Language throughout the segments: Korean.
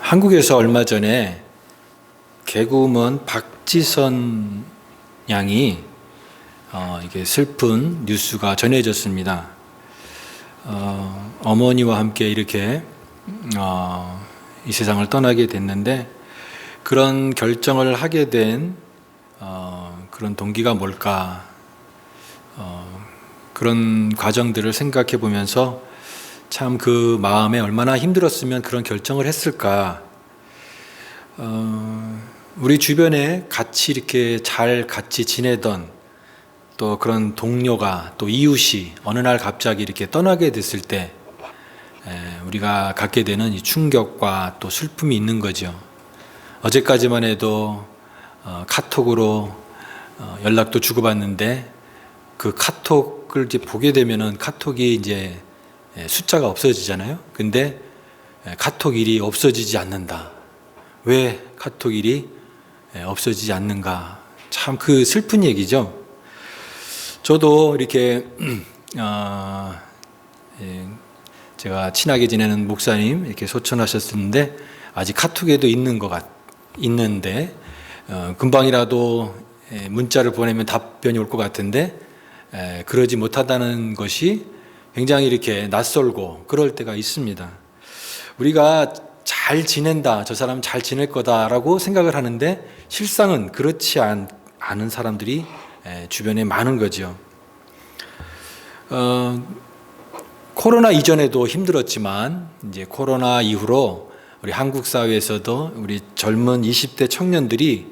한국에서 얼마 전에 개그우먼 박지선 양이 이게 슬픈 뉴스가 전해졌습니다. 어머니와 함께 이렇게 이 세상을 떠나게 됐는데, 그런 결정을 하게 된 그런 동기가 뭘까? 그런 과정들을 생각해 보면서 참 그 마음에 얼마나 힘들었으면 그런 결정을 했을까. 우리 주변에 같이 이렇게 잘 같이 지내던 또 그런 동료가, 또 이웃이 어느 날 갑자기 이렇게 떠나게 됐을 때 우리가 갖게 되는 이 충격과 또 슬픔이 있는 거죠. 어제까지만 해도 카톡으로 연락도 주고받는데, 그 카톡을 이제 보게 되면은 카톡이 이제 숫자가 없어지잖아요. 근데 카톡 일이 없어지지 않는다. 왜 카톡 일이 없어지지 않는가? 참 그 슬픈 얘기죠. 저도 이렇게 제가 친하게 지내는 목사님 이렇게 소천하셨는데, 아직 카톡에도 있는데 금방이라도 문자를 보내면 답변이 올 것 같은데 그러지 못하다는 것이 굉장히 이렇게 낯설고 그럴 때가 있습니다. 우리가 잘 지낸다, 저 사람 잘 지낼 거다라고 생각을 하는데 실상은 그렇지 않은 사람들이 주변에 많은 거죠. 코로나 이전에도 힘들었지만 이제 코로나 이후로 우리 한국 사회에서도 우리 젊은 20대 청년들이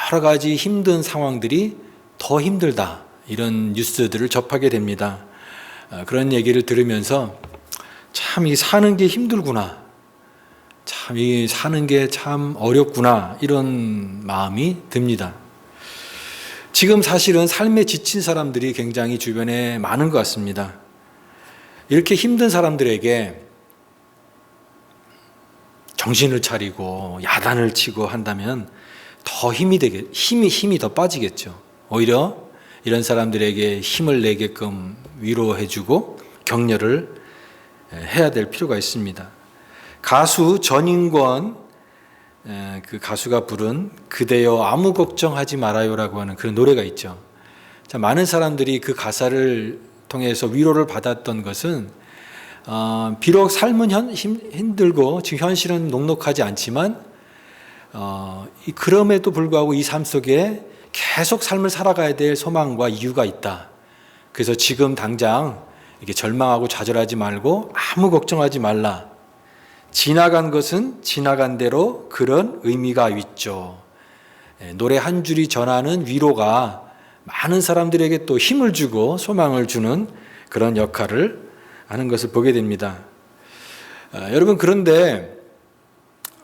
여러 가지 힘든 상황들이 더 힘들다, 이런 뉴스들을 접하게 됩니다. 그런 얘기를 들으면서 참 이 사는 게 힘들구나, 참 이 사는 게 참 어렵구나, 이런 마음이 듭니다. 지금 사실은 삶에 지친 사람들이 굉장히 주변에 많은 것 같습니다. 이렇게 힘든 사람들에게 정신을 차리고 야단을 치고 한다면 더 힘이 더 빠지겠죠. 오히려 이런 사람들에게 힘을 내게끔 위로해주고 격려를 해야 될 필요가 있습니다. 가수 전인권, 그 가수가 부른 그대여 아무 걱정하지 말아요라고 하는 그런 노래가 있죠. 자, 많은 사람들이 그 가사를 통해서 위로를 받았던 것은 비록 삶은 힘들고 지금 현실은 녹록하지 않지만 그럼에도 불구하고 이 삶 속에 계속 삶을 살아가야 될 소망과 이유가 있다. 그래서 지금 당장 이렇게 절망하고 좌절하지 말고 아무 걱정하지 말라. 지나간 것은 지나간 대로 그런 의미가 있죠. 노래 한 줄이 전하는 위로가 많은 사람들에게 또 힘을 주고 소망을 주는 그런 역할을 하는 것을 보게 됩니다. 여러분, 그런데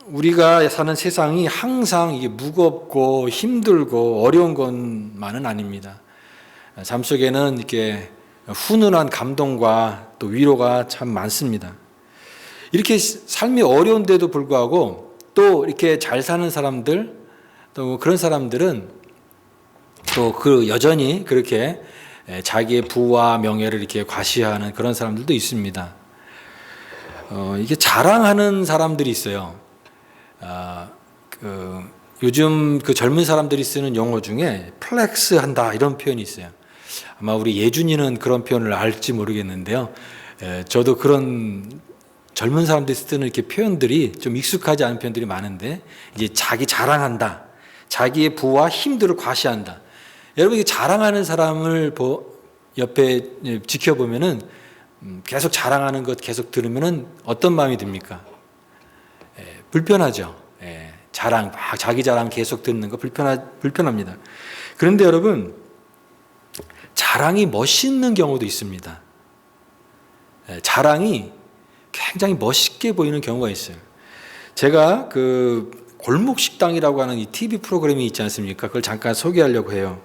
우리가 사는 세상이 항상 이게 무겁고 힘들고 어려운 것만은 아닙니다. 삶 속에는 이렇게 훈훈한 감동과 또 위로가 참 많습니다. 이렇게 삶이 어려운데도 불구하고 또 이렇게 잘 사는 사람들, 또 그런 사람들은 또 그 여전히 그렇게 자기의 부와 명예를 이렇게 과시하는 그런 사람들도 있습니다. 이게 자랑하는 사람들이 있어요. 요즘 그 젊은 사람들이 쓰는 용어 중에 플렉스 한다, 이런 표현이 있어요. 아마 우리 예준이는 그런 표현을 알지 모르겠는데요. 저도 그런 젊은 사람들이 쓰는 이렇게 표현들이 좀 익숙하지 않은 표현들이 많은데, 이제 자기 자랑한다, 자기의 부와 힘들을 과시한다. 여러분, 이게 자랑하는 사람을 옆에 지켜보면은 계속 자랑하는 것 계속 들으면은 어떤 마음이 듭니까? 불편하죠. 자기 자랑 계속 듣는 거 불편합니다. 그런데 여러분, 자랑이 멋있는 경우도 있습니다. 자랑이 굉장히 멋있게 보이는 경우가 있어요. 제가 그 골목식당이라고 하는 이 TV 프로그램이 있지 않습니까? 그걸 잠깐 소개하려고 해요.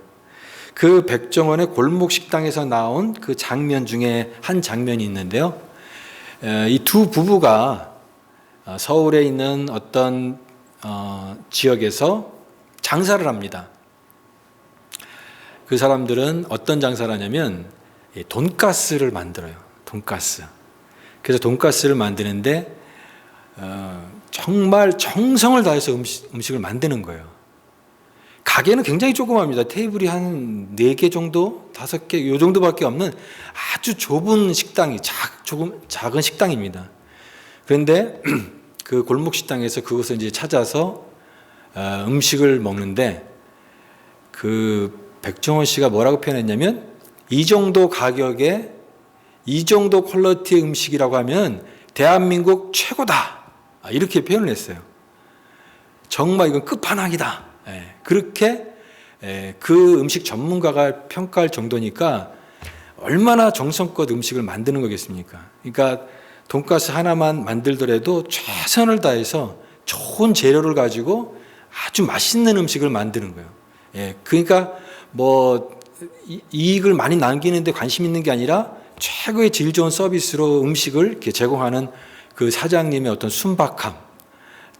그 백종원의 골목식당에서 나온 그 장면 중에 한 장면이 있는데요. 이 두 부부가 서울에 있는 어떤 지역에서 장사를 합니다. 그 사람들은 어떤 장사를 하냐면 돈가스를 만들어요. 돈가스. 그래서 돈가스를 만드는데 정말 정성을 다해서 음식을 만드는 거예요. 가게는 굉장히 조그맣니다. 테이블이 한 4개 정도, 5개, 이 정도밖에 없는 아주 좁은 식당이, 조금 작은 식당입니다. 그런데 그 골목 식당에서 그것을 이제 찾아서 음식을 먹는데, 그 백종원 씨가 뭐라고 표현했냐면, 이 정도 가격에 이 정도 퀄리티의 음식이라고 하면 대한민국 최고다, 이렇게 표현을 했어요. 정말 이건 끝판왕이다. 그렇게 그 음식 전문가가 평가할 정도니까 얼마나 정성껏 음식을 만드는 거겠습니까? 그러니까 돈가스 하나만 만들더라도 최선을 다해서 좋은 재료를 가지고 아주 맛있는 음식을 만드는 거예요. 그러니까 뭐 이익을 많이 남기는 데 관심 있는 게 아니라 최고의 질 좋은 서비스로 음식을 이렇게 제공하는 그 사장님의 어떤 순박함,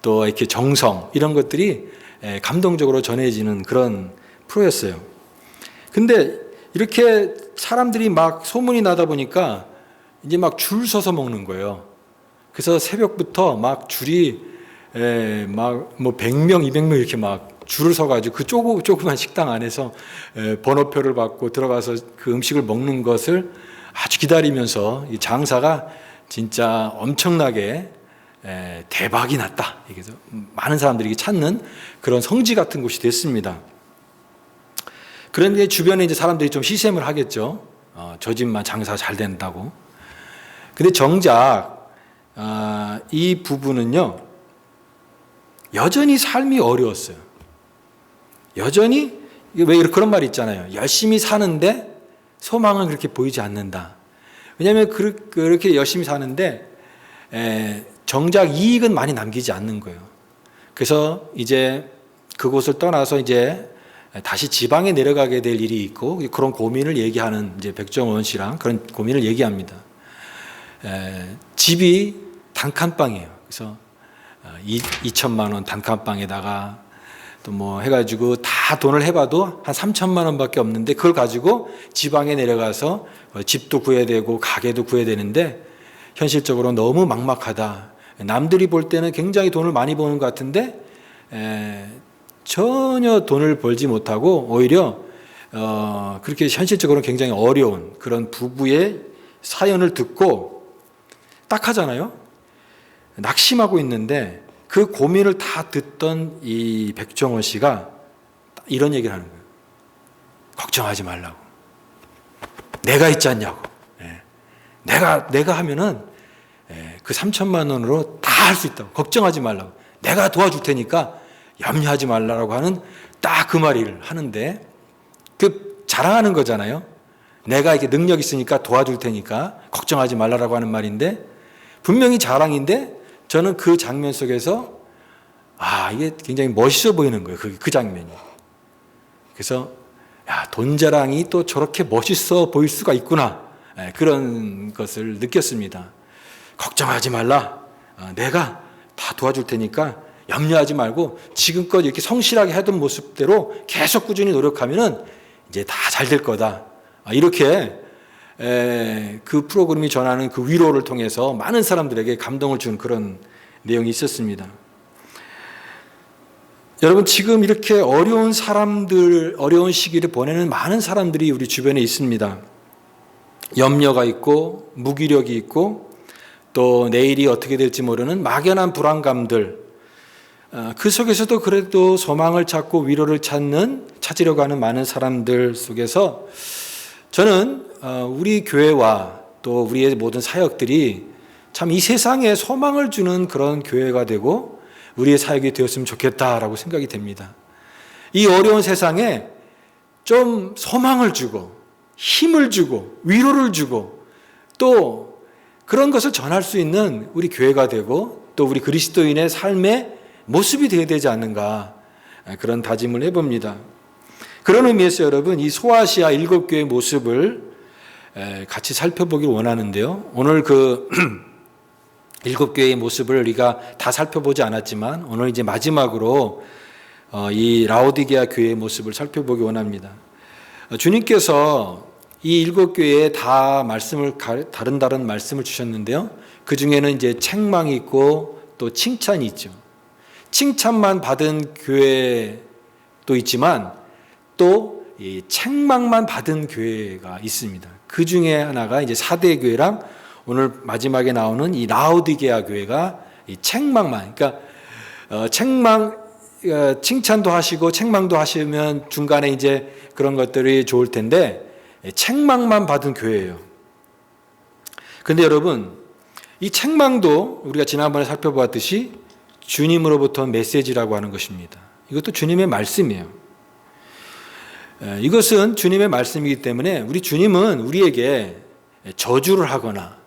또 이렇게 정성, 이런 것들이 감동적으로 전해지는 그런 프로였어요. 근데 이렇게 사람들이 막 소문이 나다 보니까 이제 막 줄 서서 먹는 거예요. 그래서 새벽부터 막 줄이 막 뭐 100명, 200명 이렇게 막 줄을 서가지고 그 조그만 식당 안에서 번호표를 받고 들어가서 그 음식을 먹는 것을 아주 기다리면서 이 장사가 진짜 엄청나게 대박이 났다. 그래서 많은 사람들이 찾는 그런 성지 같은 곳이 됐습니다. 그런데 주변에 이제 사람들이 좀 시샘을 하겠죠. 저 집만 장사 잘 된다고. 근데 정작 이 부부는요, 여전히 삶이 어려웠어요. 여전히, 왜 그런 말이 있잖아요. 열심히 사는데 소망은 그렇게 보이지 않는다. 왜냐하면 그렇게 열심히 사는데 정작 이익은 많이 남기지 않는 거예요. 그래서 이제 그곳을 떠나서 이제 다시 지방에 내려가게 될 일이 있고, 그런 고민을 얘기하는 이제 백종원 씨랑 그런 고민을 얘기합니다. 집이 단칸방이에요. 그래서 2천만 원 단칸방에다가 또 뭐 해가지고 다 돈을 해봐도 한 3천만 원밖에 없는데, 그걸 가지고 지방에 내려가서 집도 구해야 되고 가게도 구해야 되는데 현실적으로 너무 막막하다. 남들이 볼 때는 굉장히 돈을 많이 버는 것 같은데 전혀 돈을 벌지 못하고 오히려 그렇게 현실적으로 굉장히 어려운 그런 부부의 사연을 듣고 딱 하잖아요. 낙심하고 있는데 그 고민을 다 듣던 이 백종원 씨가 이런 얘기를 하는 거예요. 걱정하지 말라고. 내가 있지 않냐고. 내가 하면은 그 3천만 원으로 다 할 수 있다고. 걱정하지 말라고. 내가 도와줄 테니까 염려하지 말라고 하는 딱 그 말을 하는데, 그 자랑하는 거잖아요. 내가 이렇게 능력 있으니까 도와줄 테니까 걱정하지 말라고 하는 말인데, 분명히 자랑인데 저는 그 장면 속에서 이게 굉장히 멋있어 보이는 거예요. 그 장면이. 그래서 돈 자랑이 또 저렇게 멋있어 보일 수가 있구나. 그런 것을 느꼈습니다. 걱정하지 말라. 내가 다 도와줄 테니까 염려하지 말고 지금껏 이렇게 성실하게 하던 모습대로 계속 꾸준히 노력하면은 이제 다 잘 될 거다. 이렇게 그 프로그램이 전하는 그 위로를 통해서 많은 사람들에게 감동을 준 그런 내용이 있었습니다. 여러분, 지금 이렇게 어려운 시기를 보내는 많은 사람들이 우리 주변에 있습니다. 염려가 있고 무기력이 있고 또 내일이 어떻게 될지 모르는 막연한 불안감들, 그 속에서도 그래도 소망을 찾고 위로를 찾으려고 하는 많은 사람들 속에서 저는 우리 교회와 또 우리의 모든 사역들이 참 이 세상에 소망을 주는 그런 교회가 되고 우리의 사역이 되었으면 좋겠다라고 생각이 됩니다. 이 어려운 세상에 좀 소망을 주고 힘을 주고 위로를 주고 또 그런 것을 전할 수 있는 우리 교회가 되고 또 우리 그리스도인의 삶의 모습이 되어야 되지 않는가, 그런 다짐을 해봅니다. 그런 의미에서 여러분, 이 소아시아 7교회의 모습을 같이 살펴보길 원하는데요. 오늘 그 7교회의 모습을 우리가 다 살펴보지 않았지만 오늘 이제 마지막으로 이 라오디게아 교회의 모습을 살펴보기 원합니다. 주님께서 이 7교회에 다 다른 말씀을 주셨는데요. 그 중에는 이제 책망이 있고 또 칭찬이 있죠. 칭찬만 받은 교회도 있지만 또 이 책망만 받은 교회가 있습니다. 그 중에 하나가 이제 사대 교회랑 오늘 마지막에 나오는 이 라오디게아 교회가 이 책망만, 그러니까 칭찬도 하시고 책망도 하시면 중간에 이제 그런 것들이 좋을 텐데 책망만 받은 교회예요. 근데 여러분, 이 책망도 우리가 지난번에 살펴보았듯이 주님으로부터 메시지라고 하는 것입니다. 이것도 주님의 말씀이에요. 이것은 주님의 말씀이기 때문에 우리 주님은 우리에게 저주를 하거나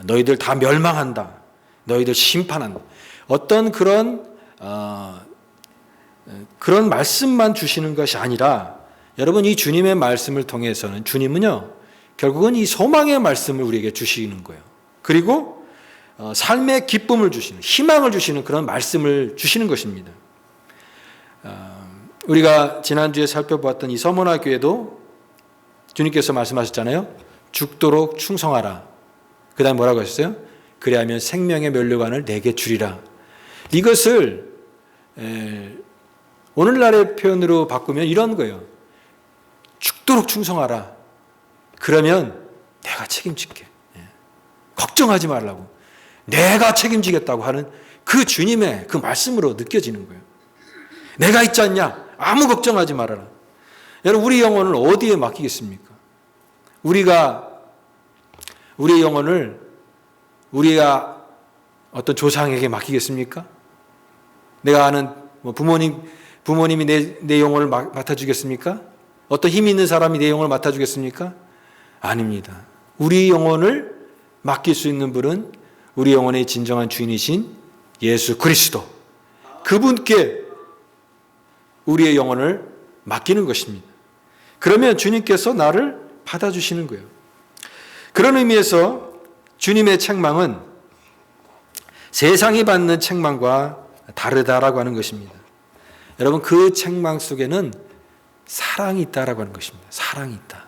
너희들 다 멸망한다, 너희들 심판한다, 어떤 그런 말씀만 주시는 것이 아니라, 여러분, 이 주님의 말씀을 통해서는 주님은요 결국은 이 소망의 말씀을 우리에게 주시는 거예요. 그리고 삶의 기쁨을 주시는, 희망을 주시는 그런 말씀을 주시는 것입니다. 우리가 지난주에 살펴보았던 이 서머나 교회도 주님께서 말씀하셨잖아요. 죽도록 충성하라. 그 다음에 뭐라고 하셨어요? 그리하면 생명의 면류관을 내게 주리라. 이것을 오늘날의 표현으로 바꾸면 이런 거예요. 죽도록 충성하라. 그러면 내가 책임질게. 걱정하지 말라고. 내가 책임지겠다고 하는 그 주님의 그 말씀으로 느껴지는 거예요. 내가 있지 않냐? 아무 걱정하지 말아라. 여러분, 우리 영혼을 어디에 맡기겠습니까? 우리가 우리의 영혼을 우리가 어떤 조상에게 맡기겠습니까? 내가 아는 부모님이 내 영혼을 맡아주겠습니까? 어떤 힘 있는 사람이 내 영혼을 맡아주겠습니까? 아닙니다. 우리 영혼을 맡길 수 있는 분은 우리 영혼의 진정한 주인이신 예수 그리스도, 그분께 우리의 영혼을 맡기는 것입니다. 그러면 주님께서 나를 받아주시는 거예요. 그런 의미에서 주님의 책망은 세상이 받는 책망과 다르다라고 하는 것입니다. 여러분, 그 책망 속에는 사랑이 있다라고 하는 것입니다. 사랑이 있다.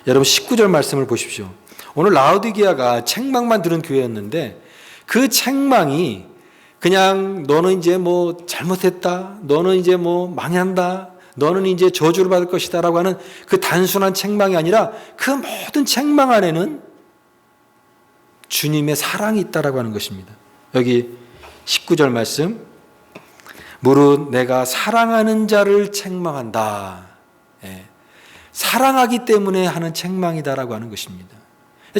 여러분, 19절 말씀을 보십시오. 오늘 라오디게아가 책망만 들은 교회였는데 그 책망이 그냥 너는 이제 뭐 잘못했다, 너는 이제 뭐 망한다, 너는 이제 저주를 받을 것이다 라고 하는 그 단순한 책망이 아니라 그 모든 책망 안에는 주님의 사랑이 있다라고 하는 것입니다. 여기 19절 말씀, 무릇 내가 사랑하는 자를 책망한다. 사랑하기 때문에 하는 책망이다라고 하는 것입니다.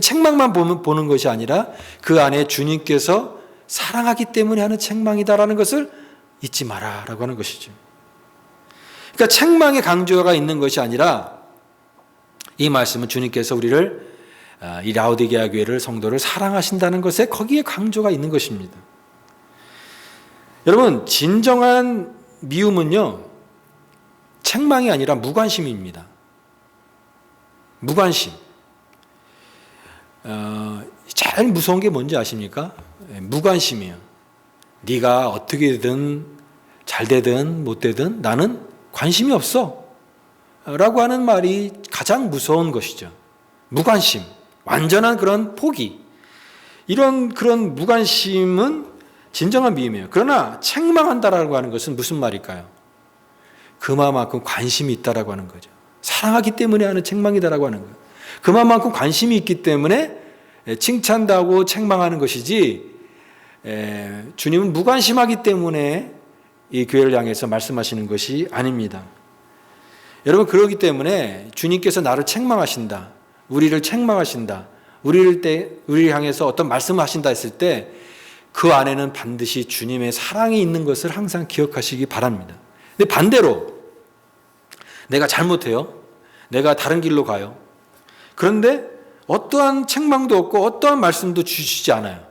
책망만 보는 것이 아니라 그 안에 주님께서 사랑하기 때문에 하는 책망이다라는 것을 잊지 마라라고 하는 것이죠. 그러니까 책망의 강조가 있는 것이 아니라 이 말씀은 주님께서 우리를, 이 라오디게아 교회를, 성도를 사랑하신다는 것에 거기에 강조가 있는 것입니다. 여러분, 진정한 미움은요 책망이 아니라 무관심입니다. 무관심. 제일 무서운 게 뭔지 아십니까? 무관심이에요. 네가 어떻게 되든 잘 되든 못 되든 나는 관심이 없어 라고 하는 말이 가장 무서운 것이죠. 무관심, 완전한 그런 포기. 그런 무관심은 진정한 미움이에요. 그러나 책망한다라고 하는 것은 무슨 말일까요? 그만큼 관심이 있다라고 하는 거죠. 사랑하기 때문에 하는 책망이다라고 하는 거예요. 그만큼 관심이 있기 때문에 칭찬도 하고 책망하는 것이지, 주님은 무관심하기 때문에 이 교회를 향해서 말씀하시는 것이 아닙니다. 여러분, 그렇기 때문에 주님께서 나를 책망하신다, 우리를 책망하신다, 우리를 향해서 어떤 말씀을 하신다 했을 때 그 안에는 반드시 주님의 사랑이 있는 것을 항상 기억하시기 바랍니다. 근데 반대로 내가 잘못해요. 내가 다른 길로 가요. 그런데 어떠한 책망도 없고 어떠한 말씀도 주시지 않아요.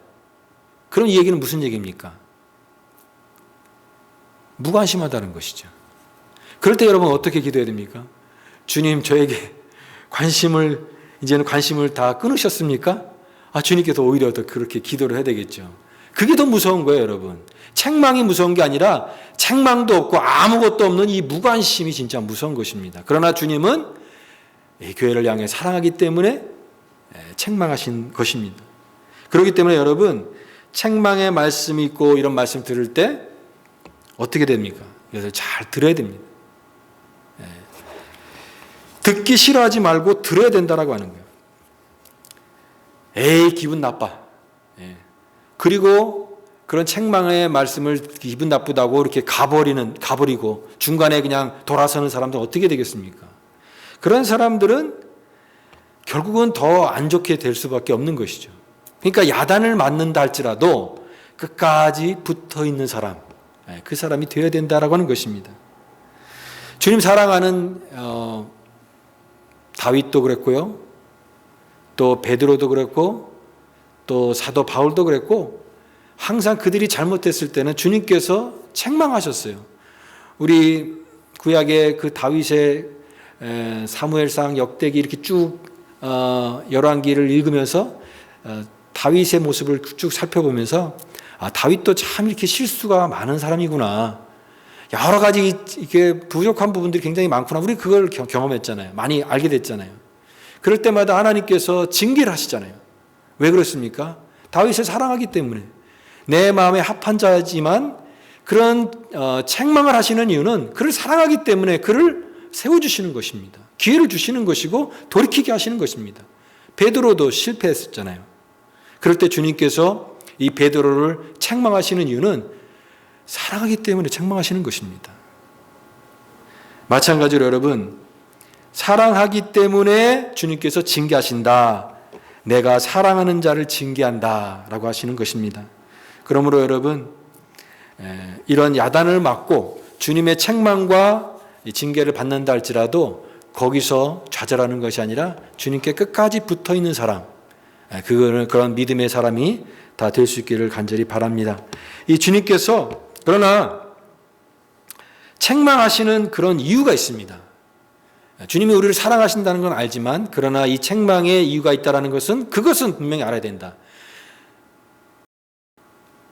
그럼 이 얘기는 무슨 얘기입니까? 무관심하다는 것이죠. 그럴 때 여러분 어떻게 기도해야 됩니까? 주님, 저에게 이제는 관심을 다 끊으셨습니까? 주님께서 오히려 더 그렇게 기도를 해야 되겠죠. 그게 더 무서운 거예요, 여러분. 책망이 무서운 게 아니라 책망도 없고 아무것도 없는 이 무관심이 진짜 무서운 것입니다. 그러나 주님은 이 교회를 향해 사랑하기 때문에 책망하신 것입니다. 그렇기 때문에 여러분, 책망의 말씀이 있고 이런 말씀 들을 때 어떻게 됩니까? 이것을 잘 들어야 됩니다. 듣기 싫어하지 말고 들어야 된다라고 하는 거예요. 에이, 기분 나빠. 그리고 그런 책망의 말씀을 기분 나쁘다고 이렇게 가버리고 중간에 그냥 돌아서는 사람들 어떻게 되겠습니까? 그런 사람들은 결국은 더 안 좋게 될 수밖에 없는 것이죠. 그러니까 야단을 맞는다 할지라도 끝까지 붙어 있는 사람, 그 사람이 되어야 된다라고 하는 것입니다. 주님 사랑하는 다윗도 그랬고요, 또 베드로도 그랬고, 또 사도 바울도 그랬고, 항상 그들이 잘못했을 때는 주님께서 책망하셨어요. 우리 구약의 그 다윗의 사무엘상, 역대기 이렇게 쭉 열왕기를 읽으면서 다윗의 모습을 쭉 살펴보면서 다윗도 참 이렇게 실수가 많은 사람이구나, 여러 가지 이렇게 부족한 부분들이 굉장히 많구나, 우리 그걸 경험했잖아요. 많이 알게 됐잖아요. 그럴 때마다 하나님께서 징계를 하시잖아요. 왜 그렇습니까? 다윗을 사랑하기 때문에. 내 마음에 합한 자지만 그런 책망을 하시는 이유는 그를 사랑하기 때문에 그를 세워주시는 것입니다. 기회를 주시는 것이고 돌이키게 하시는 것입니다. 베드로도 실패했었잖아요. 그럴 때 주님께서 이 베드로를 책망하시는 이유는 사랑하기 때문에 책망하시는 것입니다. 마찬가지로 여러분, 사랑하기 때문에 주님께서 징계하신다. 내가 사랑하는 자를 징계한다 라고 하시는 것입니다. 그러므로 여러분, 이런 야단을 맞고 주님의 책망과 징계를 받는다 할지라도 거기서 좌절하는 것이 아니라 주님께 끝까지 붙어 있는 사람, 그런 믿음의 사람이 다 될 수 있기를 간절히 바랍니다. 이 주님께서 그러나 책망하시는 그런 이유가 있습니다. 주님이 우리를 사랑하신다는 건 알지만 그러나 이 책망의 이유가 있다는 것은 그것은 분명히 알아야 된다.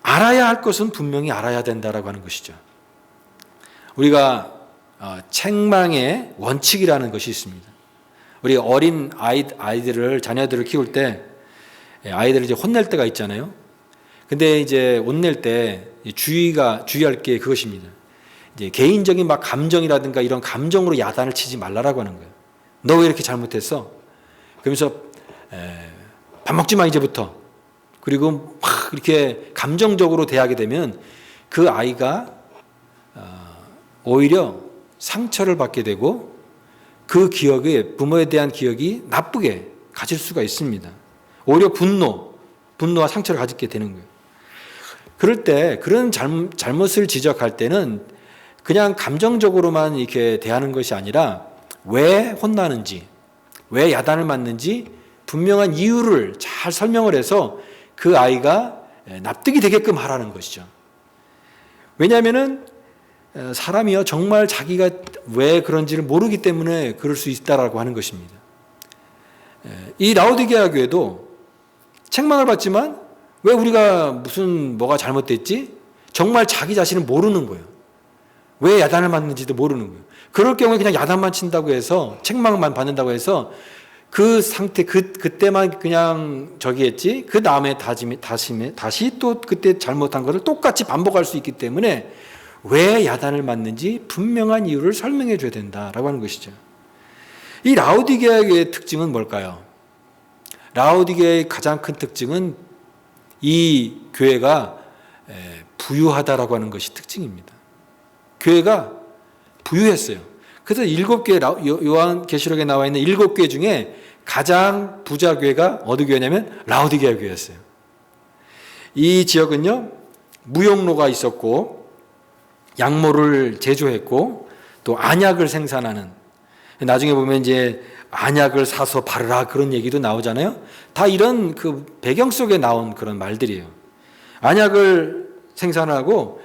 알아야 할 것은 분명히 알아야 된다라고 하는 것이죠. 우리가 책망의 원칙이라는 것이 있습니다. 우리 어린 자녀들을 키울 때 아이들을 이제 혼낼 때가 있잖아요. 근데 이제 혼낼 때 주의할 게 그것입니다. 이제 개인적인 막 감정이라든가 이런 감정으로 야단을 치지 말라라고 하는 거예요. 너 왜 이렇게 잘못했어? 그러면서 밥 먹지 마 이제부터. 그리고 막 이렇게 감정적으로 대하게 되면 그 아이가 오히려 상처를 받게 되고 그 기억에 부모에 대한 기억이 나쁘게 가질 수가 있습니다. 오히려 분노와 상처를 가지게 되는 거예요. 그럴 때 그런 잘못을 지적할 때는 그냥 감정적으로만 이렇게 대하는 것이 아니라 왜 혼나는지, 왜 야단을 맞는지 분명한 이유를 잘 설명을 해서 그 아이가 납득이 되게끔 하라는 것이죠. 왜냐하면은 사람이요 정말 자기가 왜 그런지를 모르기 때문에 그럴 수 있다라고 하는 것입니다. 이 라오디게아 교회도 책망을 받지만 왜 우리가 뭐가 잘못됐지? 정말 자기 자신을 모르는 거예요. 왜 야단을 맞는지도 모르는 거예요. 그럴 경우에 그냥 야단만 친다고 해서 책망만 받는다고 해서 그 상태 그때만 그냥 저기 했지 그 다음에 다시 또 그때 잘못한 것을 똑같이 반복할 수 있기 때문에 왜 야단을 맞는지 분명한 이유를 설명해 줘야 된다라고 하는 것이죠. 이 라오디게아의 특징은 뭘까요? 라오디게아의 가장 큰 특징은 이 교회가 부유하다라고 하는 것이 특징입니다. 교회가 부유했어요. 그래서 7개 요한계시록에 나와 있는 7개 중에 가장 부자 교회가 어느 교회냐면 라오디게아 교회였어요. 이 지역은요 무역로가 있었고 양모를 제조했고 또 안약을 생산하는, 나중에 보면 이제 안약을 사서 바르라 그런 얘기도 나오잖아요. 다 이런 그 배경 속에 나온 그런 말들이에요. 안약을 생산하고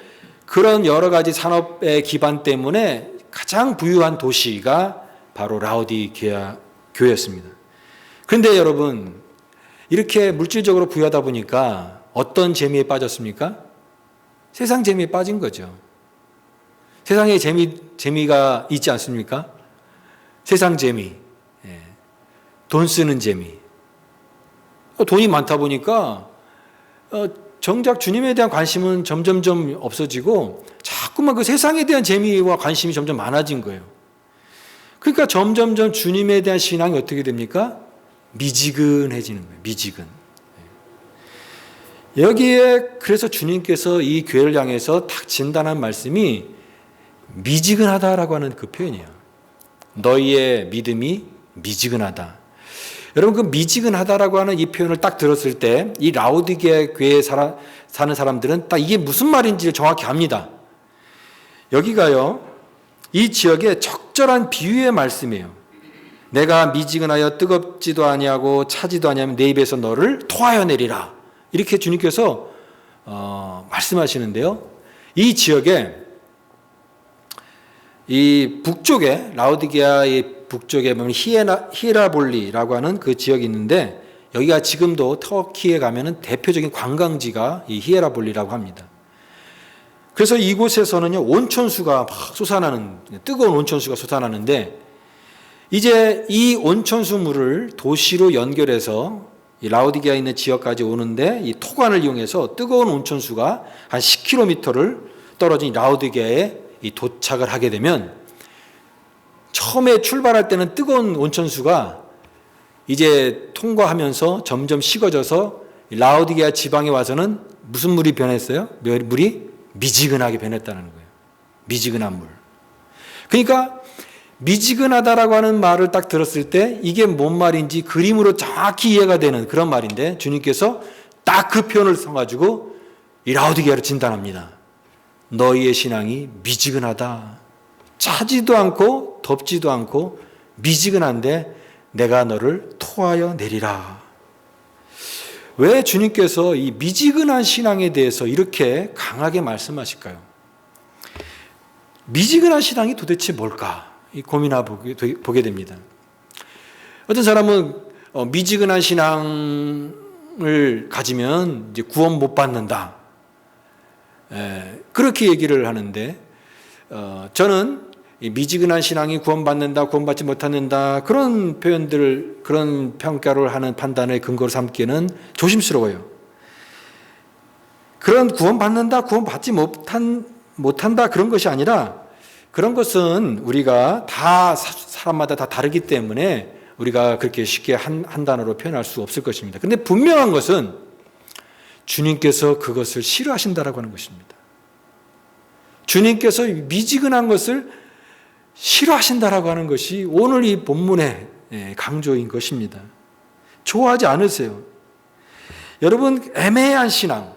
그런 여러 가지 산업의 기반 때문에 가장 부유한 도시가 바로 라오디게아 교회였습니다. 그런데 여러분, 이렇게 물질적으로 부유하다 보니까 어떤 재미에 빠졌습니까? 세상 재미에 빠진 거죠. 세상에 재미가 있지 않습니까? 세상 재미, 돈 쓰는 재미. 돈이 많다 보니까 정작 주님에 대한 관심은 점점점 없어지고 자꾸만 그 세상에 대한 재미와 관심이 점점 많아진 거예요. 그러니까 점점점 주님에 대한 신앙이 어떻게 됩니까? 미지근해지는 거예요. 미지근. 여기에 그래서 주님께서 이 교회를 향해서 딱 진단한 말씀이 미지근하다라고 하는 그 표현이에요. 너희의 믿음이 미지근하다. 여러분, 그 미지근하다라고 하는 이 표현을 딱 들었을 때 이 라오디게아 교회에 사는 사람들은 딱 이게 무슨 말인지를 정확히 압니다. 여기가요, 이 지역의 적절한 비유의 말씀이에요. 내가 미지근하여 뜨겁지도 아니하고 차지도 아니하면 내 입에서 너를 토하여 내리라. 이렇게 주님께서 말씀하시는데요. 이 지역에 이 북쪽에 라오디게아의 북쪽에 보면 히에라볼리라고 하는 그 지역이 있는데 여기가 지금도 터키에 가면은 대표적인 관광지가 이 히에라볼리라고 합니다. 그래서 이곳에서는요 온천수가 막 솟아나는 뜨거운 온천수가 솟아나는데 이제 이 온천수 물을 도시로 연결해서 이 라오디게아에 있는 지역까지 오는데 이 토관을 이용해서 뜨거운 온천수가 한 10km를 떨어진 라오디게아에 도착을 하게 되면 처음에 출발할 때는 뜨거운 온천수가 이제 통과하면서 점점 식어져서 라오디게아 지방에 와서는 무슨 물이 변했어요? 물이 미지근하게 변했다는 거예요. 미지근한 물. 그러니까 미지근하다라고 하는 말을 딱 들었을 때 이게 뭔 말인지 그림으로 정확히 이해가 되는 그런 말인데 주님께서 딱 그 표현을 써가지고 이 라오디게아를 진단합니다. 너희의 신앙이 미지근하다. 차지도 않고 덥지도 않고 미지근한데 내가 너를 토하여 내리라. 왜 주님께서 이 미지근한 신앙에 대해서 이렇게 강하게 말씀하실까요? 미지근한 신앙이 도대체 뭘까? 고민하게 보게 됩니다. 어떤 사람은 미지근한 신앙을 가지면 이제 구원 못 받는다. 그렇게 얘기를 하는데 저는 미지근한 신앙이 구원받는다, 구원받지 못한다 그런 표현들을 그런 평가를 하는 판단을 근거로 삼기에는 조심스러워요. 그런 구원받는다, 구원받지 못한다 그런 것이 아니라 그런 것은 우리가 다 사람마다 다 다르기 때문에 우리가 그렇게 쉽게 한 단어로 표현할 수 없을 것입니다. 그런데 분명한 것은 주님께서 그것을 싫어하신다라고 하는 것입니다. 주님께서 미지근한 것을 싫어하신다라고 하는 것이 오늘 이 본문의 강조인 것입니다. 좋아하지 않으세요. 여러분, 애매한 신앙.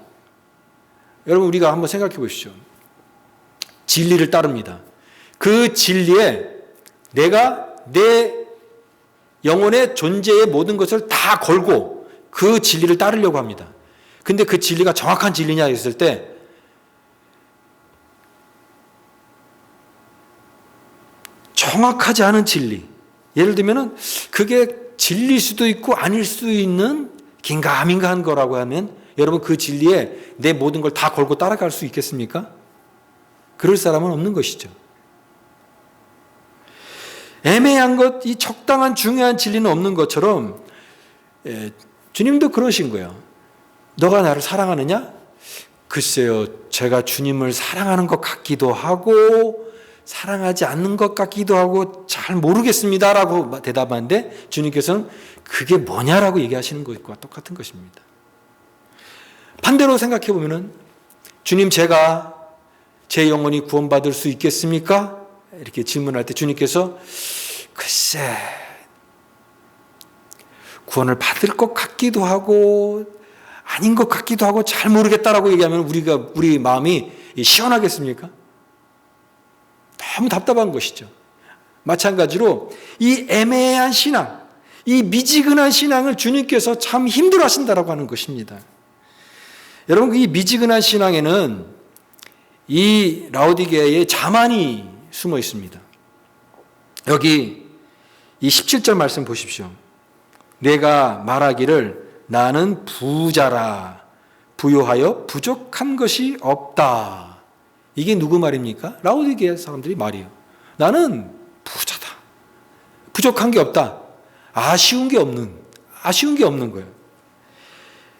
여러분, 우리가 한번 생각해 보십시오. 진리를 따릅니다. 그 진리에 내가 내 영혼의 존재의 모든 것을 다 걸고 그 진리를 따르려고 합니다. 근데 그 진리가 정확한 진리냐 했을 때 정확하지 않은 진리. 예를 들면은 그게 진리일 수도 있고 아닐 수도 있는 긴가민가한 거라고 하면 여러분 그 진리에 내 모든 걸 다 걸고 따라갈 수 있겠습니까? 그럴 사람은 없는 것이죠. 애매한 것, 이 적당한 중요한 진리는 없는 것처럼 주님도 그러신 거예요. 너가 나를 사랑하느냐? 글쎄요, 제가 주님을 사랑하는 것 같기도 하고 사랑하지 않는 것 같기도 하고 잘 모르겠습니다라고 대답하는데 주님께서는 그게 뭐냐라고 얘기하시는 것과 똑같은 것입니다. 반대로 생각해 보면은 주님, 제가 제 영혼이 구원받을 수 있겠습니까? 이렇게 질문할 때 주님께서 글쎄 구원을 받을 것 같기도 하고 아닌 것 같기도 하고 잘 모르겠다라고 얘기하면 우리 마음이 시원하겠습니까? 너무 답답한 것이죠. 마찬가지로 이 애매한 신앙, 이 미지근한 신앙을 주님께서 참 힘들어 하신다라고 하는 것입니다. 여러분, 이 미지근한 신앙에는 이 라오디게아의 자만이 숨어 있습니다. 여기 이 17절 말씀 보십시오. 내가 말하기를 나는 부자라 부요하여 부족한 것이 없다. 이게 누구 말입니까? 라오디게아 사람들이 말이에요. 나는 부자다. 부족한 게 없다. 아쉬운 게 없는 거예요.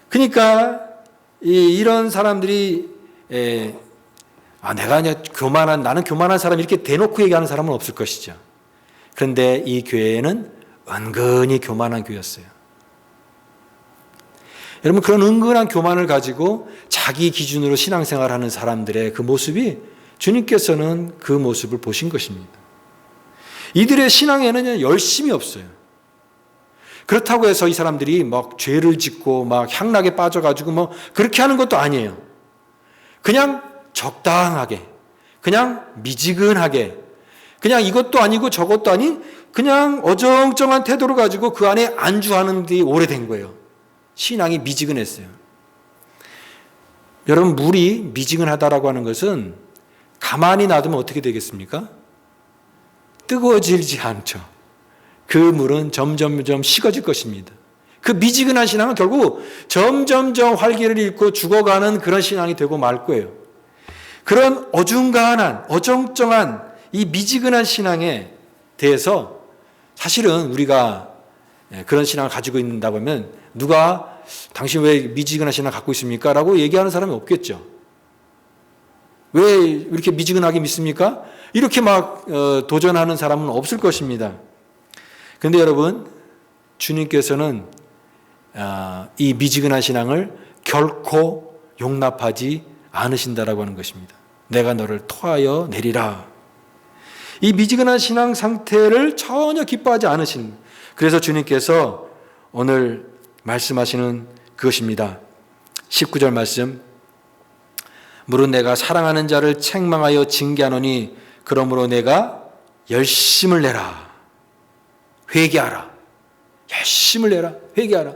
그러니까 이런 사람들이 나는 교만한 사람 이렇게 대놓고 얘기하는 사람은 없을 것이죠. 그런데 이 교회는 은근히 교만한 교회였어요. 여러분, 그런 은근한 교만을 가지고 자기 기준으로 신앙생활하는 사람들의 그 모습이 주님께서는 그 모습을 보신 것입니다. 이들의 신앙에는 열심이 없어요. 그렇다고 해서 이 사람들이 막 죄를 짓고 막 향락에 빠져가지고 뭐 그렇게 하는 것도 아니에요. 그냥 적당하게, 그냥 미지근하게, 그냥 이것도 아니고 저것도 아닌 그냥 어정쩡한 태도를 가지고 그 안에 안주하는 데 오래된 거예요. 신앙이 미지근했어요. 여러분, 물이 미지근하다라고 하는 것은 가만히 놔두면 어떻게 되겠습니까? 뜨거워지지 않죠. 그 물은 점점점 식어질 것입니다. 그 미지근한 신앙은 결국 점점점 활기를 잃고 죽어가는 그런 신앙이 되고 말 거예요. 그런 어중간한, 어정쩡한 이 미지근한 신앙에 대해서 사실은 우리가 그런 신앙을 가지고 있는다고 하면 누가 당신 왜 미지근한 신앙을 갖고 있습니까? 라고 얘기하는 사람이 없겠죠. 왜 이렇게 미지근하게 믿습니까? 이렇게 막 도전하는 사람은 없을 것입니다. 그런데 여러분, 주님께서는 이 미지근한 신앙을 결코 용납하지 않으신다라고 하는 것입니다. 내가 너를 토하여 내리라. 이 미지근한 신앙 상태를 전혀 기뻐하지 않으신, 그래서 주님께서 오늘 말씀하시는 그것입니다. 19절 말씀, 물은 내가 사랑하는 자를 책망하여 징계하노니 그러므로 내가 열심을 내라. 회개하라. 열심을 내라. 회개하라.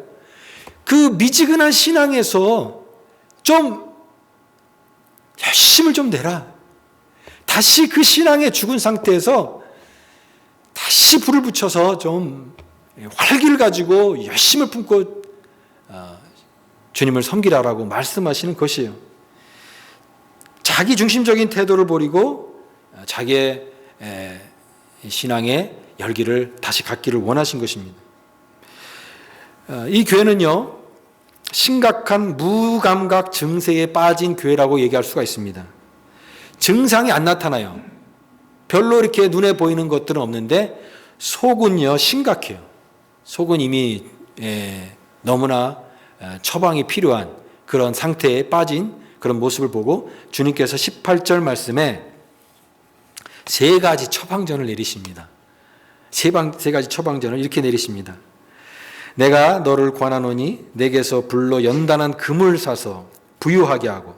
그 미지근한 신앙에서 좀 열심을 좀 내라. 다시 그 신앙의 죽은 상태에서 다시 불을 붙여서 좀 활기를 가지고 열심을 품고 주님을 섬기라라고 말씀하시는 것이에요. 자기 중심적인 태도를 버리고 자기의 신앙의 열기를 다시 갖기를 원하신 것입니다. 이 교회는요, 심각한 무감각 증세에 빠진 교회라고 얘기할 수가 있습니다. 증상이 안 나타나요. 별로 이렇게 눈에 보이는 것들은 없는데 속은요 심각해요. 속은 이미 너무나 처방이 필요한 그런 상태에 빠진 그런 모습을 보고 주님께서 18절 말씀에 세 가지 처방전을 내리십니다. 세 가지 처방전을 이렇게 내리십니다. 내가 너를 권하노니 내게서 불로 연단한 금을 사서 부유하게 하고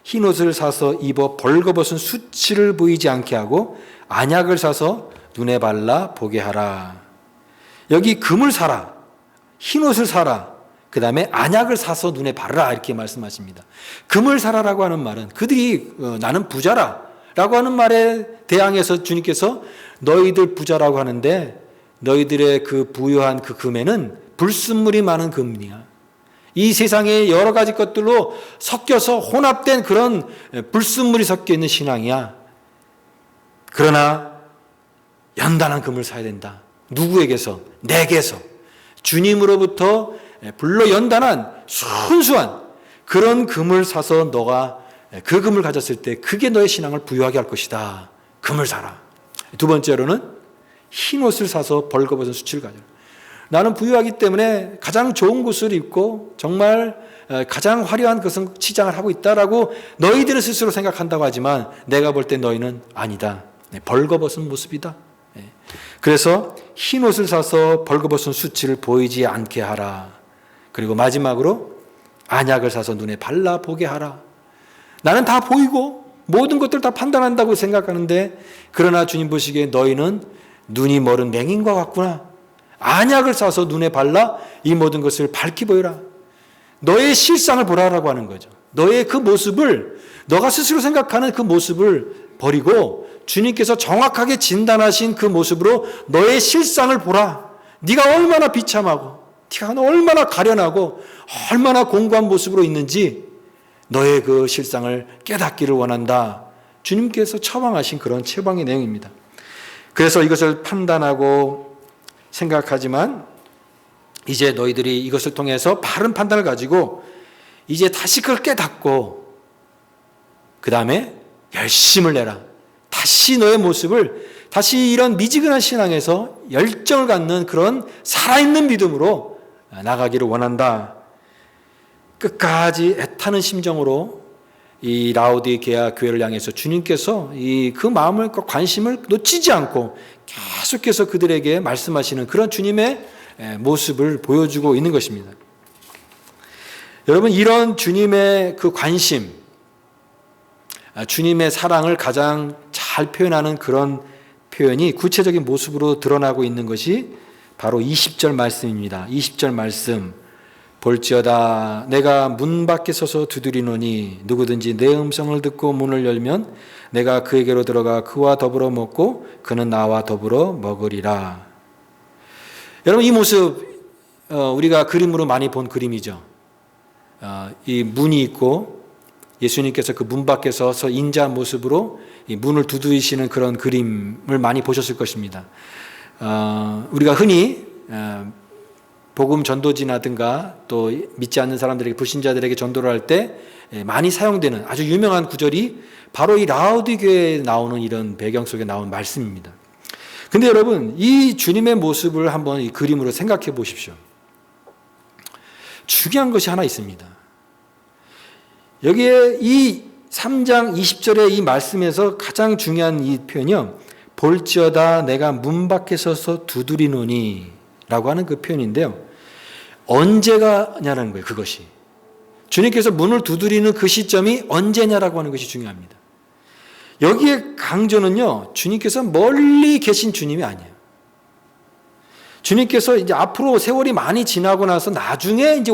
흰옷을 사서 입어 벌거벗은 수치를 보이지 않게 하고 안약을 사서 눈에 발라 보게 하라. 여기 금을 사라, 흰옷을 사라, 그 다음에 안약을 사서 눈에 바르라 이렇게 말씀하십니다. 금을 사라라고 하는 말은 그들이 나는 부자라 라고 하는 말에 대항해서 주님께서 너희들 부자라고 하는데 너희들의 그 부유한 그 금에는 불순물이 많은 금이야. 이 세상의 여러 가지 것들로 섞여서 혼합된 그런 불순물이 섞여 있는 신앙이야. 그러나 연단한 금을 사야 된다. 누구에게서? 내게서. 주님으로부터 불로 연단한 순수한 그런 금을 사서 너가 그 금을 가졌을 때 그게 너의 신앙을 부유하게 할 것이다. 금을 사라. 두 번째로는 흰 옷을 사서 벌거벗은 수치를 가져라. 나는 부유하기 때문에 가장 좋은 것을 입고 정말 가장 화려한 것은 치장을 하고 있다라고 너희들은 스스로 생각한다고 하지만 내가 볼 때 너희는 아니다. 벌거벗은 모습이다. 그래서 흰 옷을 사서 벌거벗은 수치를 보이지 않게 하라. 그리고 마지막으로 안약을 사서 눈에 발라 보게 하라. 나는 다 보이고 모든 것들 다 판단한다고 생각하는데 그러나 주님 보시기에 너희는 눈이 멀은 맹인과 같구나. 안약을 사서 눈에 발라 이 모든 것을 밝히 보여라. 너의 실상을 보라라고 하는 거죠. 너의 그 모습을, 너가 스스로 생각하는 그 모습을 버리고 주님께서 정확하게 진단하신 그 모습으로 너의 실상을 보라. 네가 얼마나 비참하고 네가 얼마나 가련하고 얼마나 공고한 모습으로 있는지 너의 그 실상을 깨닫기를 원한다. 주님께서 처방하신 그런 처방의 내용입니다. 그래서 이것을 판단하고 생각하지만 이제 너희들이 이것을 통해서 바른 판단을 가지고 이제 다시 그걸 깨닫고 그 다음에 열심을 내라. 다시 너의 모습을 다시 이런 미지근한 신앙에서 열정을 갖는 그런 살아있는 믿음으로 나가기를 원한다. 끝까지 애타는 심정으로 이 라오디게아 교회를 향해서 주님께서 그 마음을, 관심을 놓치지 않고 계속해서 그들에게 말씀하시는 그런 주님의 모습을 보여주고 있는 것입니다. 여러분, 이런 주님의 그 관심, 주님의 사랑을 가장 잘 표현하는 그런 표현이 구체적인 모습으로 드러나고 있는 것이 바로 20절 말씀입니다. 20절 말씀. 볼지어다 내가 문 밖에 서서 두드리노니 누구든지 내 음성을 듣고 문을 열면 내가 그에게로 들어가 그와 더불어 먹고 그는 나와 더불어 먹으리라. 여러분, 이 모습 우리가 그림으로 많이 본 그림이죠. 이 문이 있고 예수님께서 그 문 밖에 서서 인자한 모습으로 이 문을 두드리시는 그런 그림을 많이 보셨을 것입니다. 우리가 흔히 복음 전도지나든가 또 믿지 않는 사람들에게, 불신자들에게 전도를 할 때 많이 사용되는 아주 유명한 구절이 바로 이 라오디게에 나오는 이런 배경 속에 나온 말씀입니다. 근데 여러분, 이 주님의 모습을 한번 이 그림으로 생각해 보십시오. 중요한 것이 하나 있습니다. 여기에 이 3장 20절의 이 말씀에서 가장 중요한 이 표현이요, 볼지어다 내가 문 밖에 서서 두드리노니 라고 하는 그 표현인데요, 언제가냐는 거예요. 그것이 주님께서 문을 두드리는 그 시점이 언제냐라고 하는 것이 중요합니다. 여기에 강조는요, 주님께서 멀리 계신 주님이 아니에요. 주님께서 이제 앞으로 세월이 많이 지나고 나서 나중에 이제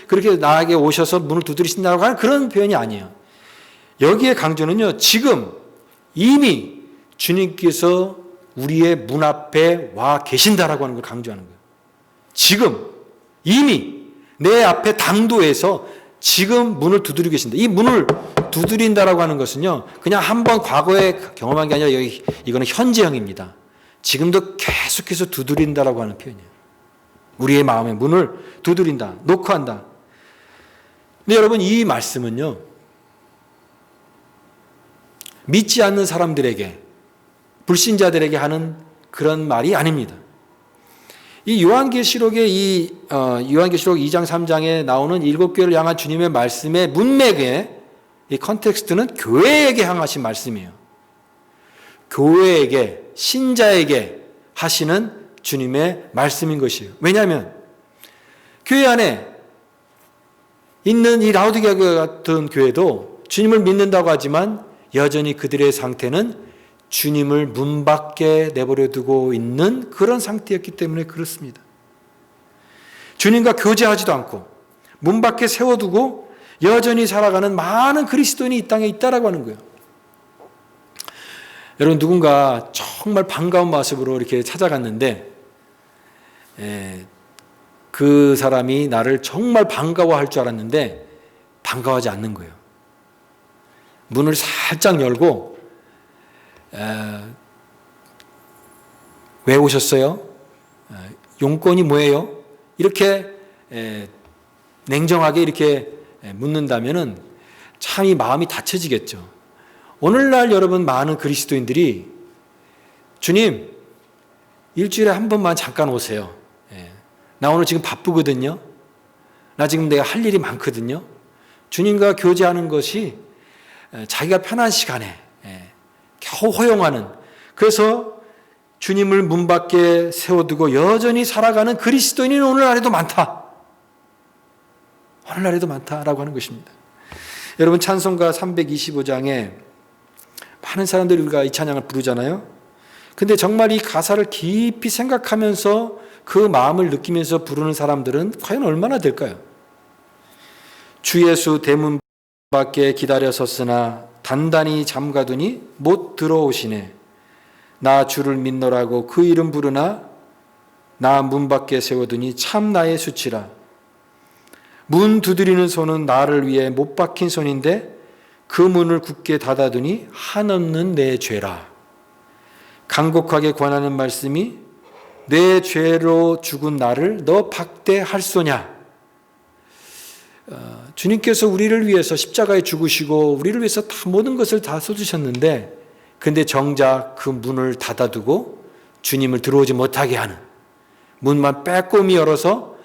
그렇게 나에게 오셔서 문을 두드리신다고 하는 그런 표현이 아니에요. 여기에 강조는요, 지금 이미 주님께서 우리의 문 앞에 와 계신다라고 하는 걸 강조하는 거예요. 지금 이미 내 앞에 당도에서 지금 문을 두드리고 계신다. 이 문을 두드린다라고 하는 것은요, 그냥 한번 과거에 경험한 게 아니라 이거는 현재형입니다. 지금도 계속해서 두드린다라고 하는 표현이에요. 우리의 마음의 문을 두드린다, 노크한다. 근데 여러분, 이 말씀은요, 믿지 않는 사람들에게, 불신자들에게 하는 그런 말이 아닙니다. 이 요한계시록의 요한계시록 2장 3장에 나오는 7교회를 향한 주님의 말씀의 문맥의 이 컨텍스트는 교회에게 향하신 말씀이에요. 교회에게, 신자에게 하시는 주님의 말씀인 것이에요. 왜냐하면 교회 안에 있는 이 라오디게아 같은 교회도 주님을 믿는다고 하지만 여전히 그들의 상태는 주님을 문 밖에 내버려 두고 있는 그런 상태였기 때문에 그렇습니다. 주님과 교제하지도 않고 문 밖에 세워두고 여전히 살아가는 많은 그리스도인이 이 땅에 있다라고 하는 거예요. 여러분, 누군가 정말 반가운 모습으로 이렇게 찾아갔는데 그 사람이 나를 정말 반가워할 줄 알았는데 반가워하지 않는 거예요. 문을 살짝 열고 왜 오셨어요? 용건이 뭐예요? 이렇게 냉정하게 이렇게 묻는다면은 참 이 마음이 닫혀지겠죠. 오늘날 여러분, 많은 그리스도인들이 주님, 일주일에 한 번만 잠깐 오세요. 나 오늘 지금 바쁘거든요. 나 지금 내가 할 일이 많거든요. 주님과 교제하는 것이 자기가 편한 시간에 겨우 허용하는, 그래서 주님을 문 밖에 세워두고 여전히 살아가는 그리스도인이 오늘날에도 많다. 오늘날에도 많다라고 하는 것입니다. 여러분, 찬송가 325장에 많은 사람들이 우리가 이 찬양을 부르잖아요. 근데 정말 이 가사를 깊이 생각하면서 그 마음을 느끼면서 부르는 사람들은 과연 얼마나 될까요? 주 예수 대문 밖에 기다려 섰으나 단단히 잠가두니 못 들어오시네. 나 주를 믿노라고 그 이름 부르나 나 문 밖에 세워두니 참 나의 수치라. 문 두드리는 손은 나를 위해 못 박힌 손인데 그 문을 굳게 닫아두니 한없는 내 죄라. 간곡하게 권하는 말씀이 내 죄로 죽은 나를 너 박대할 소냐. 주님께서 우리를 위해서 십자가에 죽으시고 우리를 위해서 다 모든 것을 다 쏟으셨는데, 근데 정작 그 문을 닫아두고 주님을 들어오지 못하게 하는, 문만 빼꼼히 열어서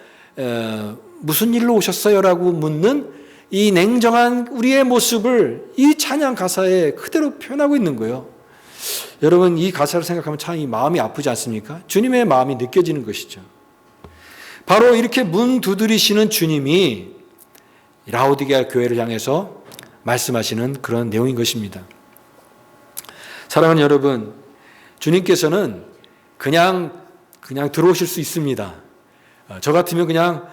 무슨 일로 오셨어요? 라고 묻는 이 냉정한 우리의 모습을 이 찬양 가사에 그대로 표현하고 있는 거예요. 여러분, 이 가사를 생각하면 참 이 마음이 아프지 않습니까? 주님의 마음이 느껴지는 것이죠. 바로 이렇게 문 두드리시는 주님이 라오디게아 교회를 향해서 말씀하시는 그런 내용인 것입니다. 사랑하는 여러분, 주님께서는 그냥 들어오실 수 있습니다. 저 같으면 그냥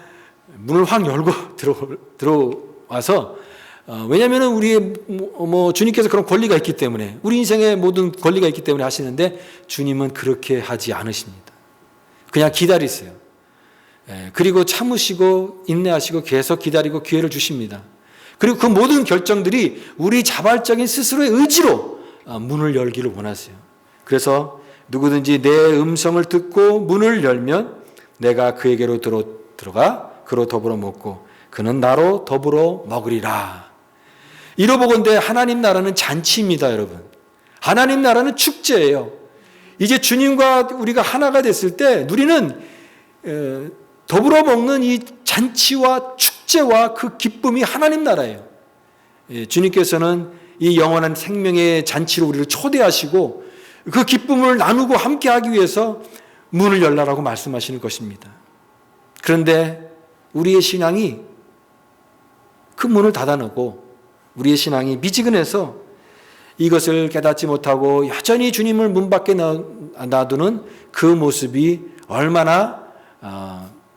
문을 확 열고 들어와서, 왜냐하면 우리의 주님께서 그런 권리가 있기 때문에, 우리 인생의 모든 권리가 있기 때문에 하시는데, 주님은 그렇게 하지 않으십니다. 그냥 기다리세요. 그리고 참으시고 인내하시고 계속 기다리고 기회를 주십니다. 그리고 그 모든 결정들이 우리 자발적인 스스로의 의지로 문을 열기를 원하세요. 그래서 누구든지 내 음성을 듣고 문을 열면 내가 그에게로 들어가 그로 더불어 먹고 그는 나로 더불어 먹으리라. 이로보건대 하나님 나라는 잔치입니다, 여러분. 하나님 나라는 축제예요. 이제 주님과 우리가 하나가 됐을 때 누리는 더불어 먹는 이 잔치와 축제와 그 기쁨이 하나님 나라예요. 주님께서는 이 영원한 생명의 잔치로 우리를 초대하시고 그 기쁨을 나누고 함께하기 위해서 문을 열라라고 말씀하시는 것입니다. 그런데 우리의 신앙이 그 문을 닫아놓고 우리의 신앙이 미지근해서 이것을 깨닫지 못하고 여전히 주님을 문 밖에 놔두는 그 모습이 얼마나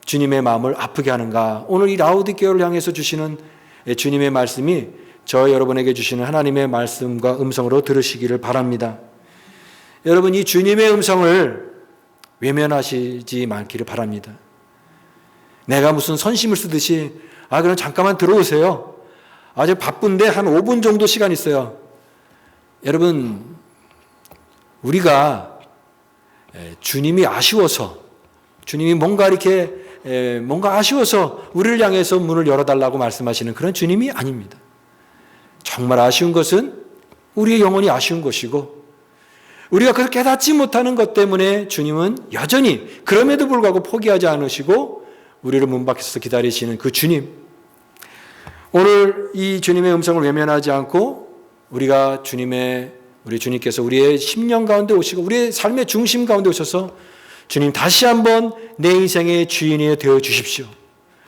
주님의 마음을 아프게 하는가. 오늘 이 라오디게아를 향해서 주시는 주님의 말씀이 저 여러분에게 주시는 하나님의 말씀과 음성으로 들으시기를 바랍니다. 여러분, 이 주님의 음성을 외면하시지 말기를 바랍니다. 내가 무슨 선심을 쓰듯이 그럼 잠깐만 들어오세요. 아주 바쁜데 한 5분 정도 시간 있어요. 여러분, 우리가 주님이 아쉬워서, 주님이 뭔가 아쉬워서 우리를 향해서 문을 열어달라고 말씀하시는 그런 주님이 아닙니다. 정말 아쉬운 것은 우리의 영혼이 아쉬운 것이고, 우리가 그걸 깨닫지 못하는 것 때문에 주님은 여전히 그럼에도 불구하고 포기하지 않으시고 우리를 문 밖에서 기다리시는 그 주님. 오늘 이 주님의 음성을 외면하지 않고 우리 주님께서 우리의 심령 가운데 오시고 우리의 삶의 중심 가운데 오셔서 주님, 다시 한번 내 인생의 주인이 되어 주십시오.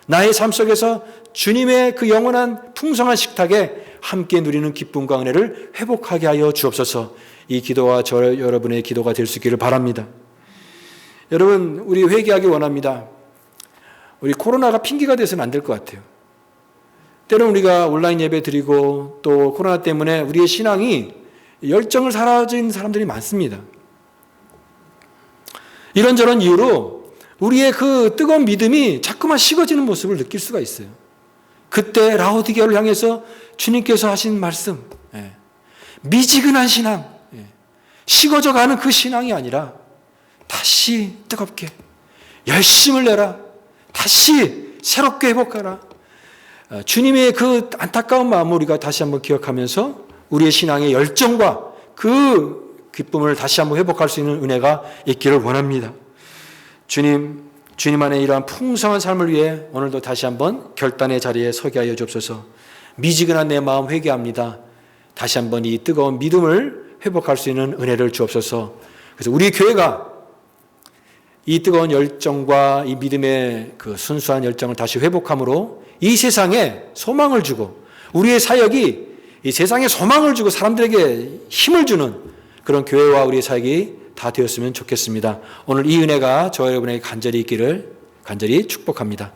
나의 삶 속에서 주님의 그 영원한 풍성한 식탁에 함께 누리는 기쁨과 은혜를 회복하게 하여 주옵소서. 이 기도와 여러분의 기도가 될 수 있기를 바랍니다. 여러분, 우리 회개하기 원합니다. 우리 코로나가 핑계가 돼서는 안 될 것 같아요. 때로는 우리가 온라인 예배 드리고 또 코로나 때문에 우리의 신앙이 열정을 사라진 사람들이 많습니다. 이런저런 이유로 우리의 그 뜨거운 믿음이 자꾸만 식어지는 모습을 느낄 수가 있어요. 그때 라오디게아를 향해서 주님께서 하신 말씀, 미지근한 신앙, 식어져가는 그 신앙이 아니라 다시 뜨겁게 열심을 내라, 다시 새롭게 회복하라. 주님의 그 안타까운 마음을 우리가 다시 한번 기억하면서 우리의 신앙의 열정과 그 기쁨을 다시 한번 회복할 수 있는 은혜가 있기를 원합니다. 주님 안에 이러한 풍성한 삶을 위해 오늘도 다시 한번 결단의 자리에 서게 하여 주옵소서. 미지근한 내 마음 회개합니다. 다시 한번 이 뜨거운 믿음을 회복할 수 있는 은혜를 주옵소서. 그래서 우리 교회가 이 뜨거운 열정과 이 믿음의 그 순수한 열정을 다시 회복함으로 이 세상에 소망을 주고 우리의 사역이 이 세상에 소망을 주고 사람들에게 힘을 주는 그런 교회와 우리의 사역이 다 되었으면 좋겠습니다. 오늘 이 은혜가 저와 여러분에게 간절히 있기를 간절히 축복합니다.